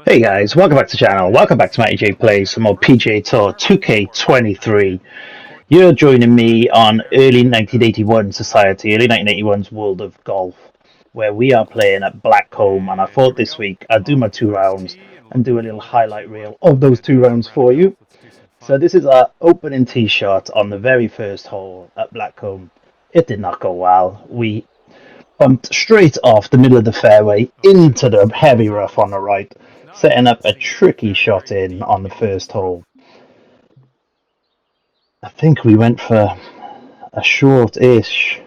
Hey guys, welcome back to the channel. Welcome back to Matty J Plays some more PGA Tour 2K23. You're joining me on early 1981 Society, early 1981's World of Golf, where we are playing at Blackcomb, and I thought this week I'd do my 2 rounds and do a little highlight reel of those 2 rounds for you. So this is our opening tee shot on the very first hole at Blackcomb. It did not go well. We bumped straight off the middle of the fairway into the heavy rough on the right, setting up a tricky shot in on the first hole. I think we went for a short-ish.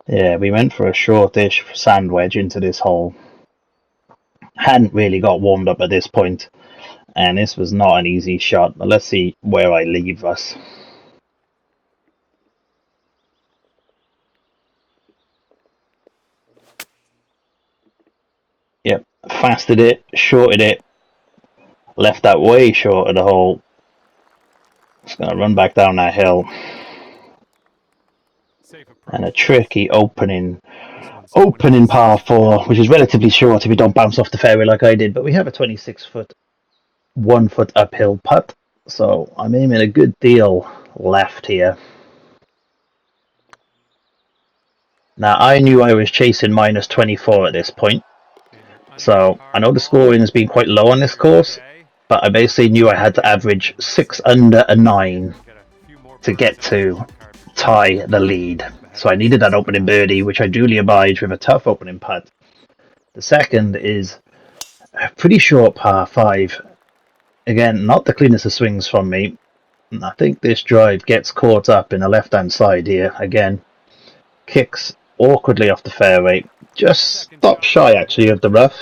Yeah, we went for a short-ish sand wedge into this hole. Hadn't really got warmed up at this point, and this was not an easy shot. But let's see where I leave us. Yep, fasted it, shorted it, left that way short of the hole. Just going to run back down that hill. And a tricky opening par 4, which is relatively short if you don't bounce off the fairway like I did. But we have a 26-foot, 1-foot uphill putt. So I'm aiming a good deal left here. Now, I knew I was chasing minus 24 at this point. So I know the scoring has been quite low on this course, but I basically knew I had to average 6 under a 9 to get to tie the lead. So I needed that opening birdie, which I duly obliged with a tough opening putt. The second is a pretty short par 5. Again, not the cleanest of swings from me. I think this drive gets caught up in the left-hand side here. Again, kicks awkwardly off the fairway. Just stop shy, actually, of the rough.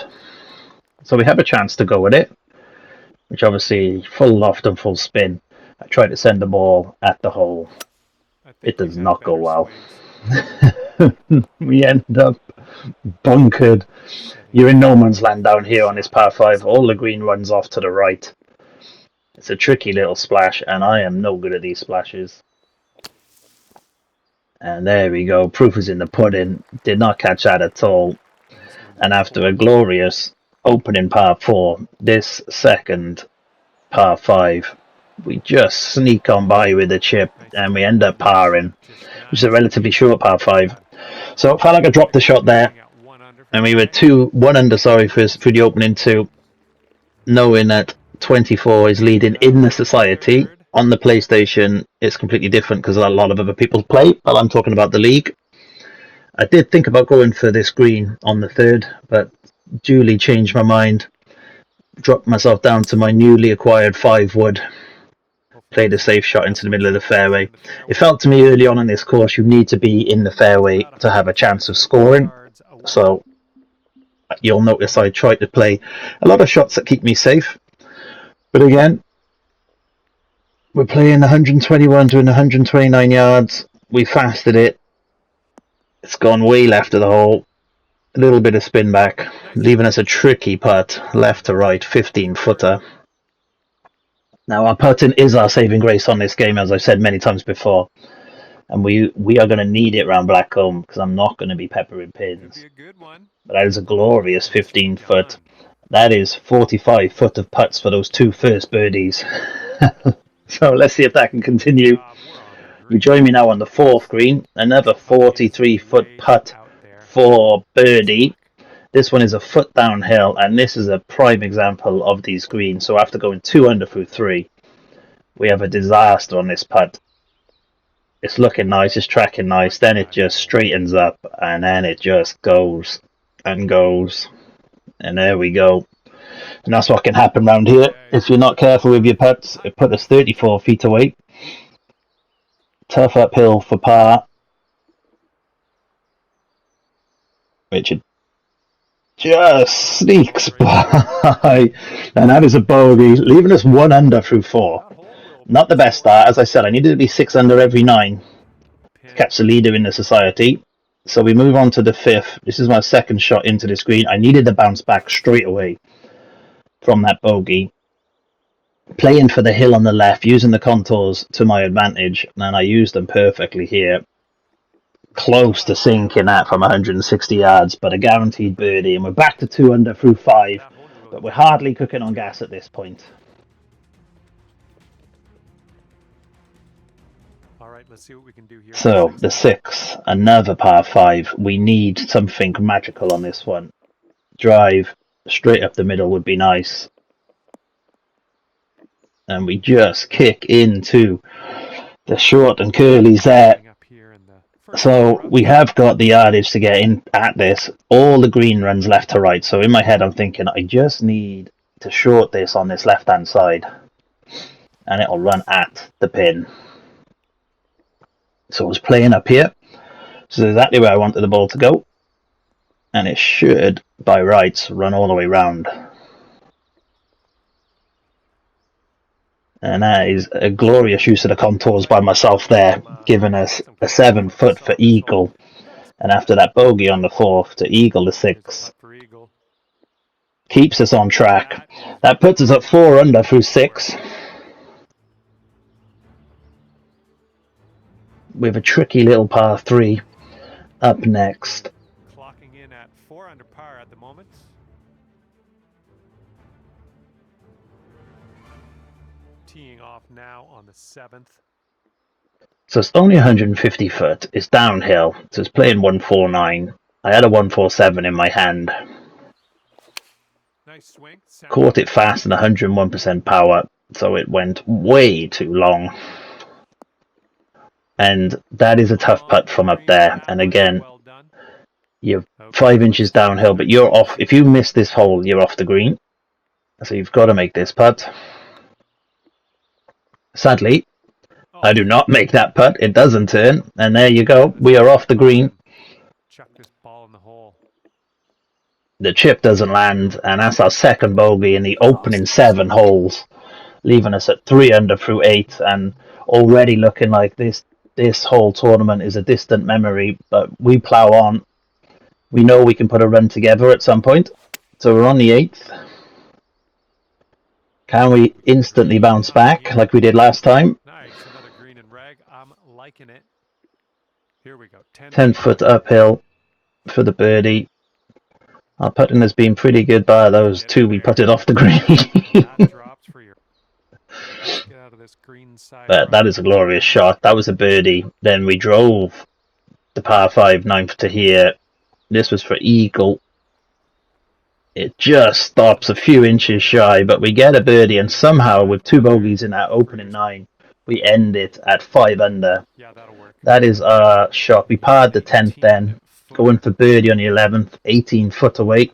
So we have a chance to go with it, which obviously full loft and full spin. I tried to send the ball at the hole. It does not go well. We end up bunkered. You're in no man's land down here on this par 5. All the green runs off to the right. It's a tricky little splash, and I am no good at these splashes. And there we go. Proof is in the pudding. Did not catch that at all. And after a glorious opening par 4, this second par 5, we just sneak on by with a chip, and we end up parring, which is a relatively short par 5. So it felt like I dropped the shot there, and we were 1 under, sorry, for the opening 2, knowing that 24 is leading in the society. On the PlayStation, it's completely different because a lot of other people play, but I'm talking about the league. I did think about going for this green on the 3rd, but duly changed my mind. Dropped myself down to my newly acquired 5 wood. Played a safe shot into the middle of the fairway. It felt to me early on in this course you need to be in the fairway to have a chance of scoring. So you'll notice I tried to play a lot of shots that keep me safe. But again, we're playing 121 to 129 yards. We fasted it. It's gone way left of the hole. A little bit of spin back, leaving us a tricky putt, left to right, 15-footer. Now, our putting is our saving grace on this game, as I've said many times before. And we are going to need it around Blackcomb, because I'm not going to be peppering pins. But that is a glorious 15-foot. That is 45-foot of putts for those 2 first birdies. So let's see if that can continue. You join me now on the 4th green. Another 43-foot putt for birdie. This one is a foot downhill, and this is a prime example of these greens. So after going 2 under through 3, we have a disaster on this putt. It's looking nice, it's tracking nice, then it just straightens up, and then it just goes and goes. And there we go. And that's what can happen around here if you're not careful with your putts. It put us 34 feet away. Tough uphill for par. Richard just sneaks by. And that is a bogey, leaving us 1 under through 4. Not the best start. As I said, I needed to be 6 under every 9 to catch the leader in the society. So we move on to the 5th. This is my second shot into this green. I needed to bounce back straight away from that bogey. Playing for the hill on the left, using the contours to my advantage, and I used them perfectly here. Close to sinking that from 160 yards, but a guaranteed birdie, and we're back to 2 under through 5. but we're hardly cooking on gas at this point. All right, let's see what we can do here. So the 6, another par 5. We need something magical on this one. Drive straight up the middle would be nice. And we just kick into the short and curlies there. So we have got the yardage to get in at this. All the green runs left to right. So in my head I'm thinking I just need to short this on this left hand side. And it'll run at the pin. So I was playing up here. So exactly where I wanted the ball to go. And it should, by rights, run all the way round. And that is a glorious use of the contours by myself there, giving us a 7 foot for eagle. And after that bogey on the 4th to eagle the 6. Keeps us on track. That puts us at 4 under through 6. With a tricky little par 3 up next. Clocking in at 4 under par at the moment. Teeing off now on the 7th. So it's only 150 foot. It's downhill. So it's playing 149. I had a 147 in my hand. Nice swing. Caught it fast and 101% power. So it went way too long. And that is a tough putt from up there. And again, you're 5 inches downhill, but you're off. If you miss this hole, you're off the green. So you've got to make this putt. Sadly, I do not make that putt. It doesn't turn. And there you go. We are off the green. Chuck this ball in the hole. The chip doesn't land. And that's our second bogey in the opening 7 holes. Leaving us at 3 under through 8. And already looking like this whole tournament is a distant memory. But we plow on. We know we can put a run together at some point. So we're on the 8th. Can we instantly bounce back like we did last time? Nice, another green and rag. I'm liking it. Here we go. 10 foot uphill for the birdie. Our putting has been pretty good by those 2 we putted off the green. But that is a glorious shot. That was a birdie. Then we drove the par 5 9th to here. This was for eagle. It just stops a few inches shy, but we get a birdie, and somehow with 2 bogeys in that opening 9, we end it at 5 under. Yeah, that'll work. That is our shot. We parred the 10th then, going for birdie on the 11th, 18 foot away.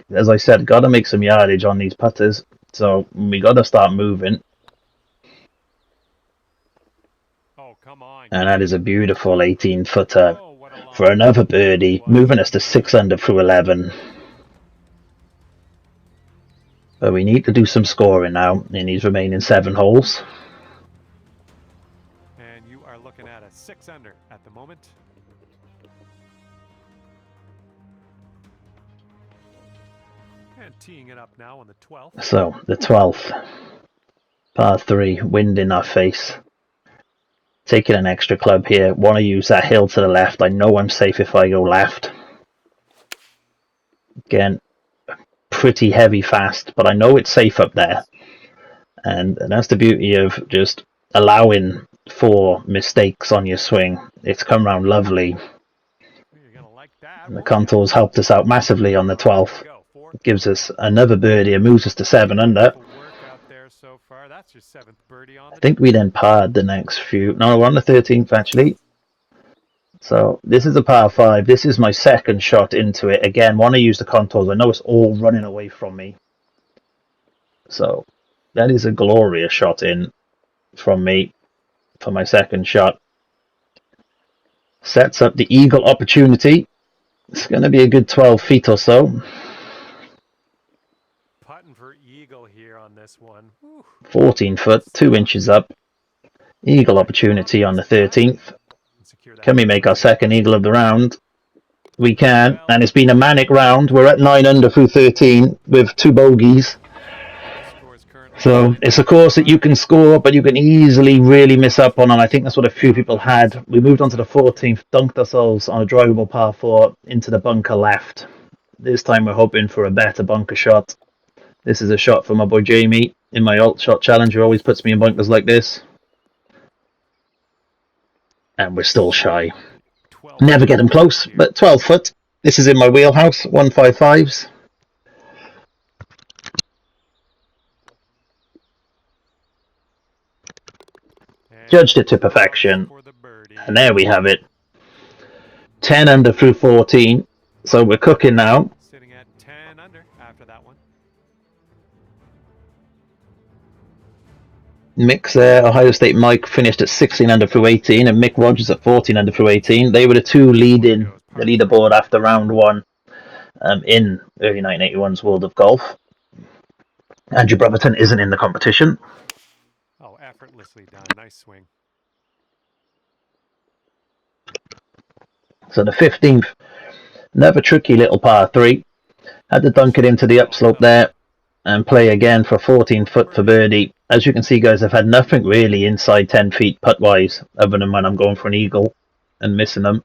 As I said, got to make some yardage on these putters, so we got to start moving. Oh, come on. And that is a beautiful 18 footer for another birdie, moving us to 6 under through 11. But we need to do some scoring now in these remaining 7 holes. And you are looking at a 6 under at the moment. And teeing it up now on the 12th. So, the 12th. Par 3, wind in our face. Taking an extra club here. Want to use that hill to the left. I know I'm safe if I go left. Again, pretty heavy fast, but I know it's safe up there. And that's the beauty of just allowing for mistakes on your swing. It's come round lovely. And the contours helped us out massively on the 12th. It gives us another birdie and moves us to 7 under. I think we then parred the next few. No, we're on the 13th actually. So this is a par 5. This is my second shot into it. Again, want to use the contours. I know it's all running away from me. So that is a glorious shot in from me for my second shot. Sets up the eagle opportunity. It's going to be a good 12 feet or so. Putting for eagle here on this one. 14 foot, 2 inches up. Eagle opportunity on the 13th. Can we make our second eagle of the round? We can, and it's been a manic round. We're at 9 under through 13 with 2 bogeys. So it's a course that you can score, but you can easily really miss up on, and I think that's what a few people had. We moved on to the 14th, dunked ourselves on a drivable par 4 into the bunker left. This time we're hoping for a better bunker shot. This is a shot from my boy Jamie in my alt shot challenge, who always puts me in bunkers like this. And we're still shy. Never get them close, but 12 foot. This is in my wheelhouse, 155s. Judged it to perfection, and there we have it. 10 under through 14, so we're cooking now. Sitting at 10 under after that one. Mick's there, Ohio State Mike finished at 16 under through 18, and Mick Rogers at 14 under through 18. They were the two leading the leaderboard after round one in early 1981's World of Golf. Andrew Brotherton isn't in the competition. Oh, effortlessly done. Nice swing. So the 15th, another tricky little par 3. Had to dunk it into the upslope there and play again for 14 foot for birdie. As you can see, guys, I've had nothing really inside 10 feet putt-wise, other than when I'm going for an eagle and missing them.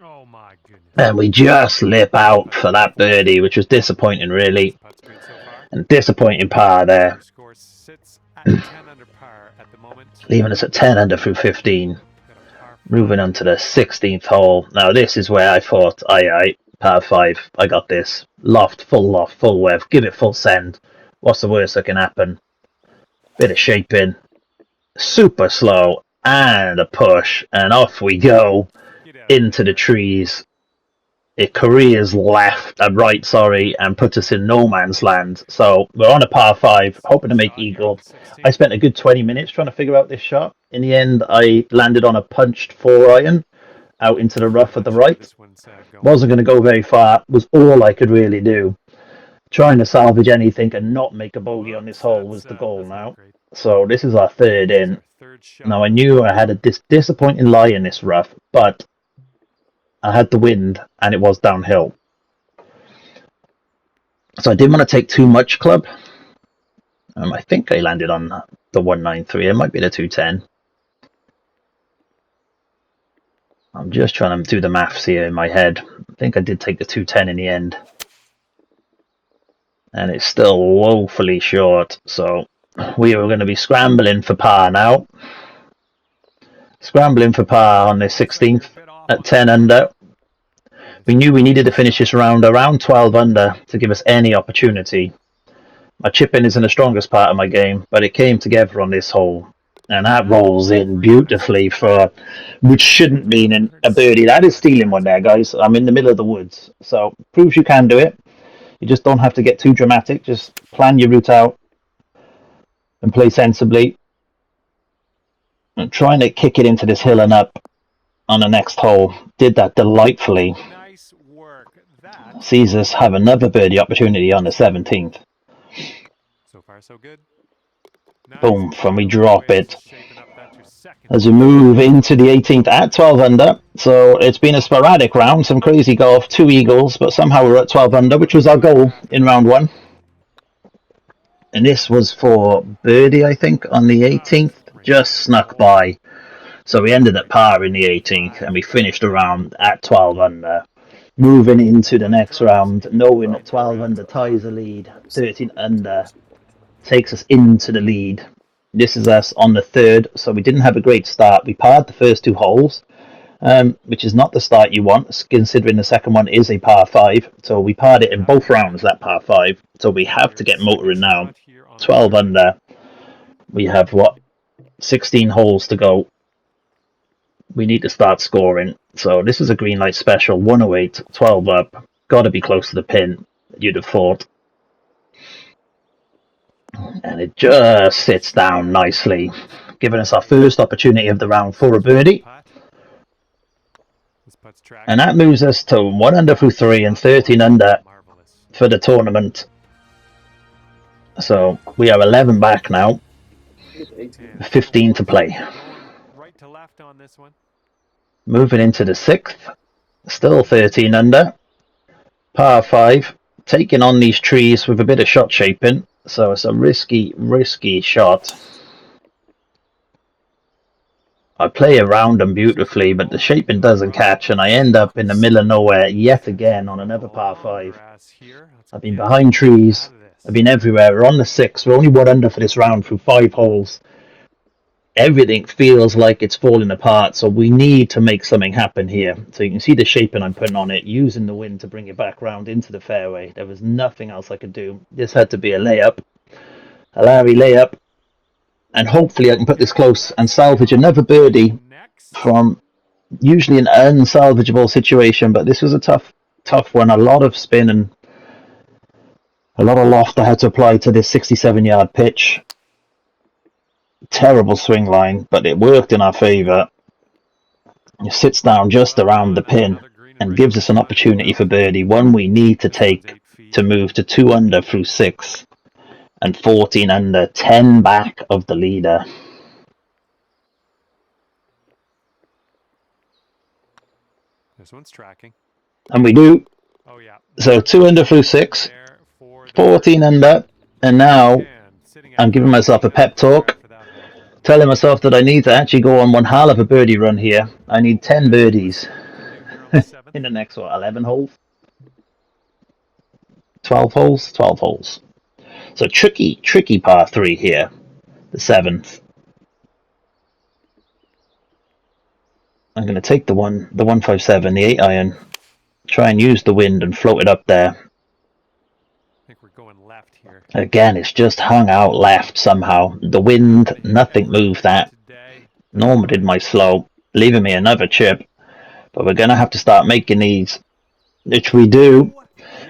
Oh my goodness. And we just lip out for that birdie, which was disappointing, really. And disappointing par there. Score sits at 10 under par at the moment. Leaving us at 10 under through 15. Moving on to the 16th hole. Now this is where I thought, aye, par 5, I got this. Loft, full wave, give it full send. What's the worst that can happen? Bit of shaping. Super slow. And a push. And off we go. Into the trees. It careers left and right, and puts us in no man's land. So we're on a par 5, hoping to make eagle. I spent a good 20 minutes trying to figure out this shot. In the end, I landed on a punched 4-iron out into the rough at the right. Wasn't going to go very far, was all I could really do. Trying to salvage anything and not make a bogey on this hole was the goal now. So this is our third in. Now I knew I had a disappointing lie in this rough, but I had the wind and it was downhill. So I didn't want to take too much club. I think I landed on the 193. It might be the 210. I'm just trying to do the maths here in my head. I think I did take the 210 in the end. And it's still woefully short. So we are going to be scrambling for par now. Scrambling for par on the 16th at 10 under. We knew we needed to finish this round around 12 under to give us any opportunity. My chipping isn't the strongest part of my game, but it came together on this hole. And that rolls in beautifully for, which shouldn't mean a birdie. That is stealing one there, guys. I'm in the middle of the woods. So, proves you can do it. You just don't have to get too dramatic. Just plan your route out and play sensibly. And trying to kick it into this hill and up on the next hole. Did that delightfully. Nice work. That Sees us have another birdie opportunity on the 17th. So far, so good. Nice. Boom, from we drop it. As we move into the 18th at 12 under. So it's been a sporadic round, some crazy golf, 2 eagles, but somehow we're at 12 under, which was our goal in round 1. And this was for birdie, I think, on the 18th. Just snuck by. So we ended at par in the 18th, and we finished the round at 12 under. Moving into the next round, knowing that 12 under ties the lead, 13 under takes us into the lead. This is us on the 3rd, so we didn't have a great start. We parred the first 2 holes, which is not the start you want, considering the second one is a par 5. So we parred it in both rounds, that par 5. So we have to get motoring now. 12 under. We have, 16 holes to go. We need to start scoring. So this is a green light special, 108, 12 up. Got to be close to the pin, you'd have thought. And it just sits down nicely, giving us our first opportunity of the round for a birdie. And that moves us to 1 under through 3 and 13 under for the tournament. So we are 11 back now, 15 to play. Right to left on this one. Moving into the 6th, still 13 under, par 5, taking on these trees with a bit of shot shaping, so it's a risky shot. I play around them beautifully, but the shaping doesn't catch, and I end up in the middle of nowhere yet again on another par 5. I've been behind trees, I've been everywhere. We're on the 6. We're only 1 under for this round through 5 holes. Everything feels like it's falling apart, so we need to make something happen here. So you can see the shaping I'm putting on it, using the wind to bring it back round into the fairway. There was nothing else I could do. This had to be a layup, a Larry layup, and hopefully I can put this close and salvage another birdie from usually an unsalvageable situation, but this was a tough one. A lot of spin and a lot of loft I had to apply to this 67-yard pitch. Terrible swing line, but it worked in our favour. It sits down just around the pin and gives us an opportunity for birdie, one we need to take to move to 2 under through 6 and 14 under, 10 back of the leader. This one's tracking. And we do. Oh, yeah. So 2 under through 6, 14 under, and now I'm giving myself a pep talk, telling myself that I need to actually go on one hell of a birdie run here. I need 10 birdies in the next, 11 holes? 12 holes? 12 holes. So tricky par 3 here, the 7th. I'm going to take the 157, the 8 iron, try and use the wind and float it up there. I think we're going left here. Again, it's just hung out left somehow. The wind, nothing moved that. Nor did my slope, leaving me another chip. But we're going to have to start making these, which we do.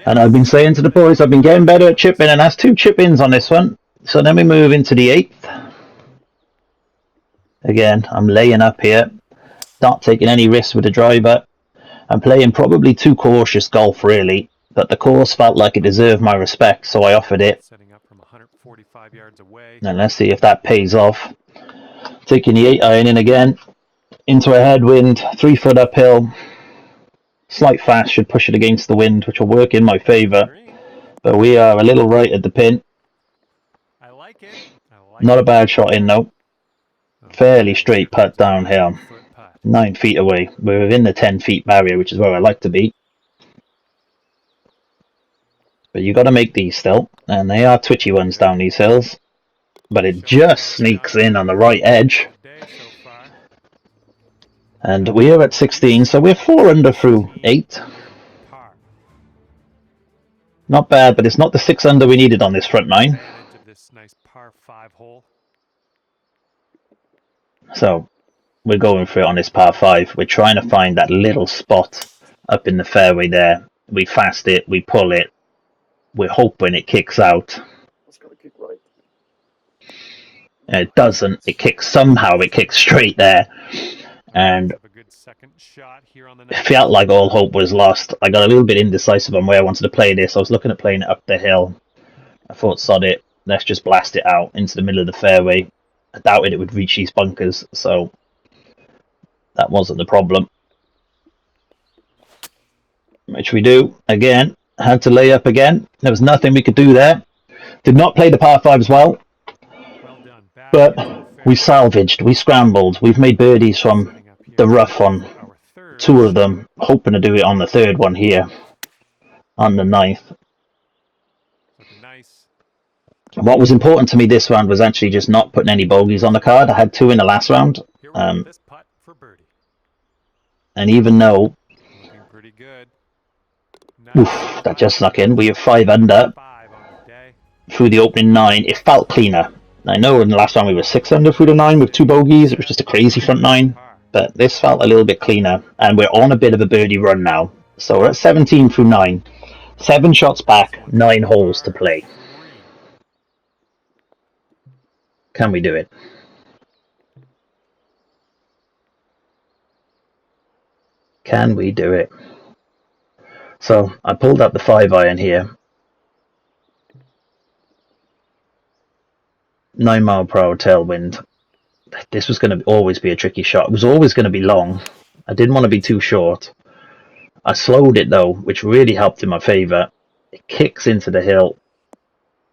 And I've been saying to the boys, I've been getting better at chipping, and that's 2 chip-ins on this one. So then we move into the 8th. Again, I'm laying up here. Not taking any risks with the driver. I'm playing probably too cautious golf, really. But the course felt like it deserved my respect, so I offered it. Setting up from 145 yards away. And let's see if that pays off. Taking the 8 iron in again. Into a headwind, 3 foot uphill. Slight fast should push it against the wind, which will work in my favour. But we are a little right at the pin. I like it. Not a bad shot in, though. Fairly straight putt downhill. 9 feet away. We're within the 10 feet barrier, which is where I like to be. But you got to make these still, and they are twitchy ones down these hills. But it just sneaks in on the right edge. And we are at 16, so we're 4 under through 8. Not bad, but it's not the 6 under we needed on this front 9. So we're going for it on this par 5. We're trying to find that little spot up in the fairway there. We fast it, we pull it. We're hoping it kicks out. It's got to kick right. And it doesn't. It kicks somehow. It kicks straight there. And it felt like all hope was lost. I got a little bit indecisive on where I wanted to play this. I was looking at playing it up the hill. I thought, sod it. Let's just blast it out into the middle of the fairway. I doubted it would reach these bunkers, so that wasn't the problem. Which we do again. Had to lay up again. There was nothing we could do there. Did not play the par 5 as well. But we salvaged. We scrambled. We've made birdies from the rough on 2 of them. Hoping to do it on the 3rd one here. On the 9th. And what was important to me this round was actually just not putting any bogeys on the card. I had 2 in the last round. And even though that just snuck in. We have 5 under through the opening 9. It felt cleaner. I know in the last round we were 6 under through the 9 with 2 bogeys. It was just a crazy front 9. But this felt a little bit cleaner. And we're on a bit of a birdie run now. So we're at 17 through 9. 7 shots back, 9 holes to play. Can we do it? Can we do it? So I pulled up the 5 iron here. 9 mile per hour tailwind. This was going to always be a tricky shot. It was always going to be long. I didn't want to be too short. I slowed it though, which really helped in my favour. It kicks into the hill.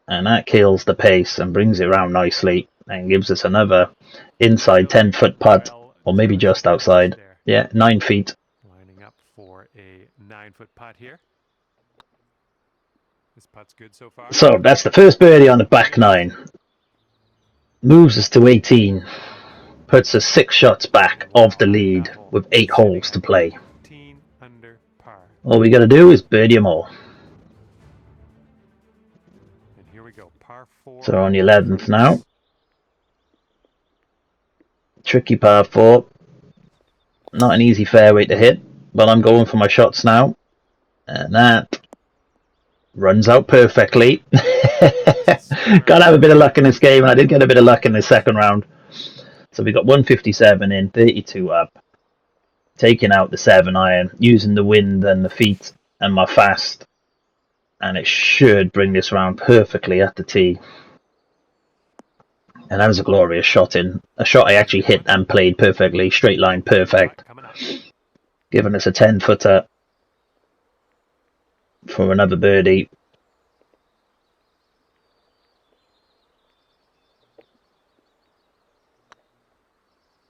And that kills the pace and brings it around nicely. And gives us another inside 10 foot putt. Or maybe just outside. Yeah, 9 feet. Lining up for a 9-foot putt here. This putt's good so far. So that's the first birdie on the back nine. Moves us to 18. Puts us 6 shots back of the lead with 8 holes to play. 18 under par. All we got to do is birdie them all. And here we go, par 4. So we're on the 11th now. Tricky par 4. Not an easy fairway to hit, but I'm going for my shots now. And that runs out perfectly. Gotta have a bit of luck in this game, and I did get a bit of luck in the second round. So we got 157 in, 32 up. Taking out the 7 iron, using the wind and the feet and my fast. And it should bring this round perfectly at the tee. And that was a glorious shot in. A shot I actually hit and played perfectly. Straight line perfect. Giving us a 10-footer for another birdie.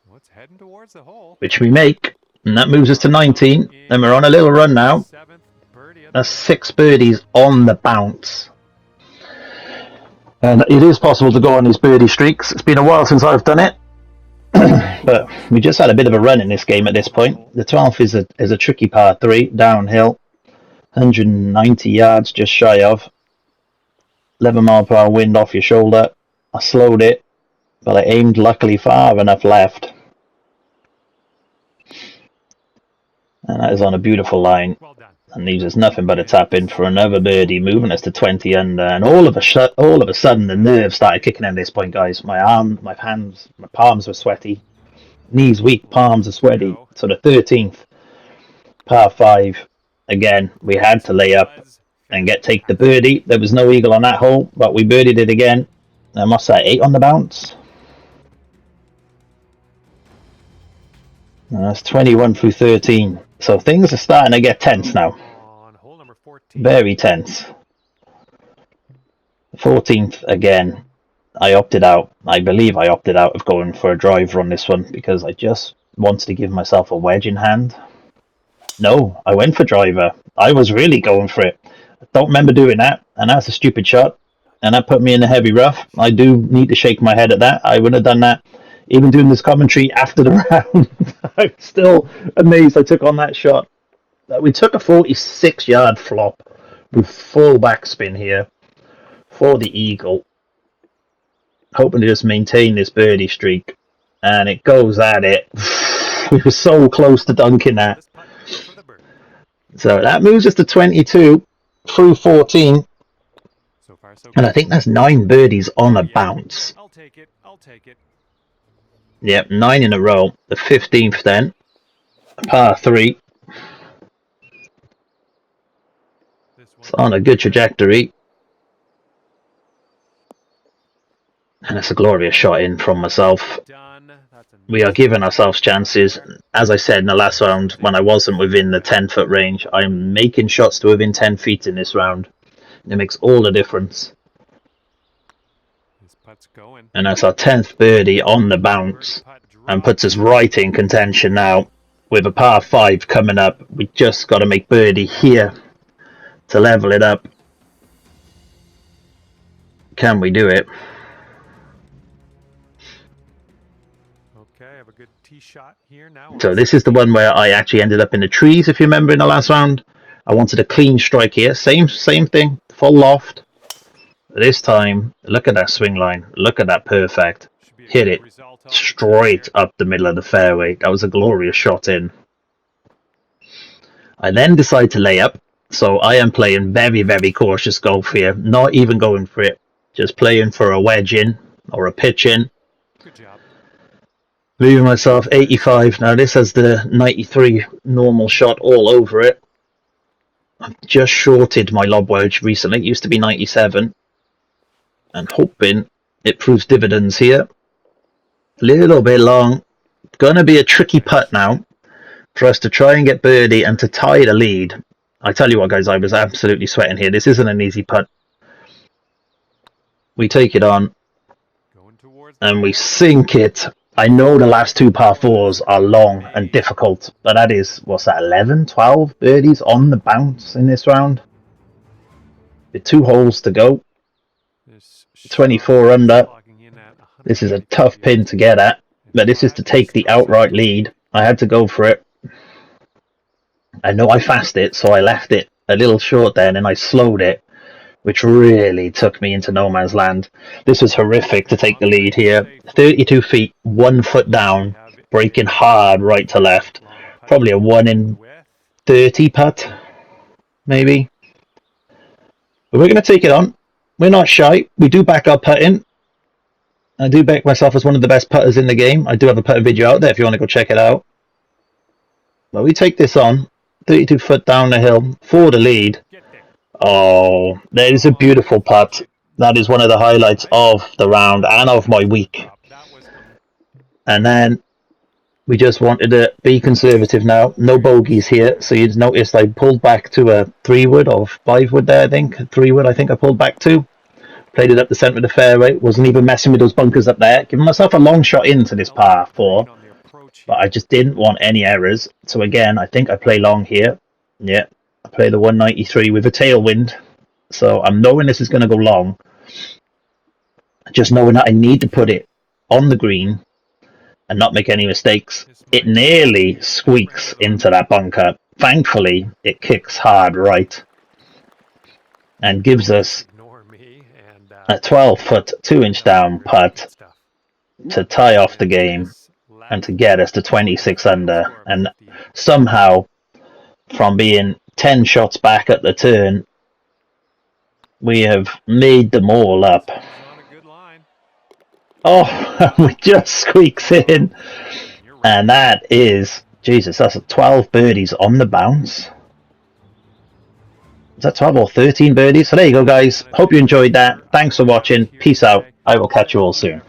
Well, it's heading towards the hole. Which we make. And that moves us to 19. And we're on a little run now. That's 6 birdies on the bounce. And it is possible to go on these birdie streaks. It's been a while since I've done it. But we just had a bit of a run in this game at this point. The 12th is a tricky par 3, downhill. 190 yards, just shy of. 11 mile per hour wind off your shoulder. I slowed it, but I aimed luckily far enough left. And that is on a beautiful line. Well done. And leaves us nothing but a tap in for another birdie, moving us to 20 under. And all of a sudden, the nerves started kicking in at this point, guys. My arm, my hands, my palms were sweaty. Knees weak, palms are sweaty. So the 13th, par 5. Again, we had to lay up and take the birdie. There was no eagle on that hole, but we birdied it again. I must say 8 on the bounce. And that's 21 through 13. So things are starting to get tense now. On hole number 14. Very tense. 14th again. I opted out. I believe I opted out of going for a driver on this one because I just wanted to give myself a wedge in hand. No, I went for driver. I was really going for it. I don't remember doing that, and that's a stupid shot. And that put me in a heavy rough. I do need to shake my head at that. I wouldn't have done that. Even doing this commentary after the round, I'm still amazed I took on that shot. We took a 46-yard flop with full backspin here for the eagle. Hoping to just maintain this birdie streak. And it goes at it. We were so close to dunking that. So that moves us to 22 through 14. So far, so good. And I think that's 9 birdies on a bounce. I'll take it. I'll take it. Yep, 9 in a row. The 15th then. Par 3. It's on a good trajectory. And it's a glorious shot in from myself. We are giving ourselves chances. As I said in the last round, when I wasn't within the 10-foot range, I'm making shots to within 10 feet in this round. It makes all the difference. This putt's going. And that's our 10th birdie on the bounce. And puts us right in contention now. With a par 5 coming up. We just got to make birdie here to level it up. Can we do it? Okay, I have a good tee shot here now. So this is the one where I actually ended up in the trees, if you remember in the last round. I wanted a clean strike here. Same thing. Full loft. This time, look at that swing line. Look at that perfect. Hit it straight up the middle of the fairway. That was a glorious shot in. I then decide to lay up. So I am playing very, very cautious golf here. Not even going for it. Just playing for a wedge in or a pitch in. Good job. Leaving myself 85. Now this has the 93 normal shot all over it. I've just shorted my lob wedge recently. It used to be 97. And hoping it proves dividends here. A little bit long. Gonna be a tricky putt now for us to try and get birdie and to tie the lead. I tell you what, guys, I was absolutely sweating here. This isn't an easy putt. We take it on and we sink it. I know the last 2 par 4s are long and difficult, but that is, what's that, 11, 12 birdies on the bounce in this round? with 2 holes to go. 24 under. This is a tough pin to get at, but this is to take the outright lead. I had to go for it. I know I fast it, so I left it a little short there, and then I slowed it, which really took me into no man's land. This was horrific to take the lead here. 32 feet, 1 foot down, breaking hard right to left. Probably a 1 in 30 putt, maybe. But we're going to take it on. We're not shy. We do back our putting. I do back myself as one of the best putters in the game. I do have a putting video out there if you want to go check it out. But we take this on. 32 foot down the hill for the lead. Oh, that is a beautiful putt. That is one of the highlights of the round and of my week. And then we just wanted to be conservative now. No bogeys here. So you'd notice I pulled back to a 3-wood or 5-wood there, I think. 3-wood I think I pulled back to. Played it up the centre of the fairway. Wasn't even messing with those bunkers up there. Giving myself a long shot into this par 4. But I just didn't want any errors. So again, I think I play long here. Yeah, I play the 193 with a tailwind. So I'm knowing this is going to go long. Just knowing that I need to put it on the green and not make any mistakes. It nearly squeaks into that bunker. Thankfully, it kicks hard right and gives us a 12-foot, 2-inch down putt to tie off the game and to get us to 26 under. And somehow, from being 10 shots back at the turn, we have made them all up. Oh, we just squeaks in. And that is, Jesus, that's 12 birdies on the bounce. Is that 12 or 13 birdies? So there you go, guys. Hope you enjoyed that. Thanks for watching. Peace out. I will catch you all soon.